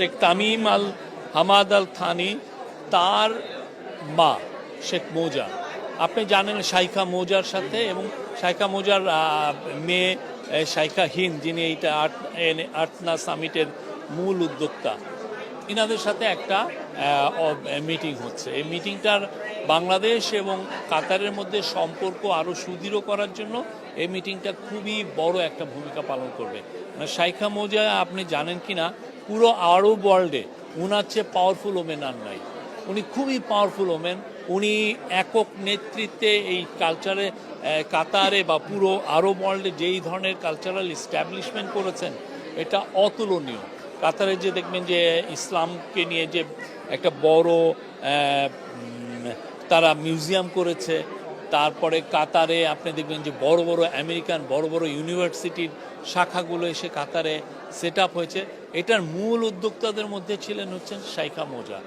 শেখ তামিম আল Hamad Al Thani, তার মা শেখ মৌজা, আপনি জানেন শাইখা মৌজার সাথে, এবং শাইখা মৌজার মেয়ে শাইখা হিন্দ, যিনি এইটা আর্টনা সামিটের মূল উদ্যোক্তা, ইনাদের সাথে একটা মিটিং হচ্ছে। এই মিটিংটার বাংলাদেশ এবং কাতারের মধ্যে সম্পর্ক আরও সুদৃঢ় করার জন্য এই মিটিংটা খুবই বড় একটা ভূমিকা পালন করবে। শাইখা মৌজা, আপনি জানেন কি না, পুরো আরব ওয়ার্ল্ডে উনার চেয়ে পাওয়ারফুল ওমেন আর নাই। উনি খুবই পাওয়ারফুল ওমেন। উনি একক নেতৃত্বে এই কালচারে, কাতারে বা পুরো আরব ওয়ার্ল্ডে যেই ধরনের কালচারাল এস্টাবলিশমেন্ট করেছেন, এটা অতুলনীয়। কাতারে যে দেখবেন যে ইসলামকে নিয়ে যে একটা বড় তারা মিউজিয়াম করেছে, তারপরে কাতারে আপনি দেখবেন যে বড় বড় আমেরিকান বড় বড় ইউনিভার্সিটির শাখাগুলো এসে কাতারে সেট আপ হয়েছে। এটার মূল উদ্যোক্তাদের মধ্যে ছিলেন হচ্ছেন শাইখা মৌজা।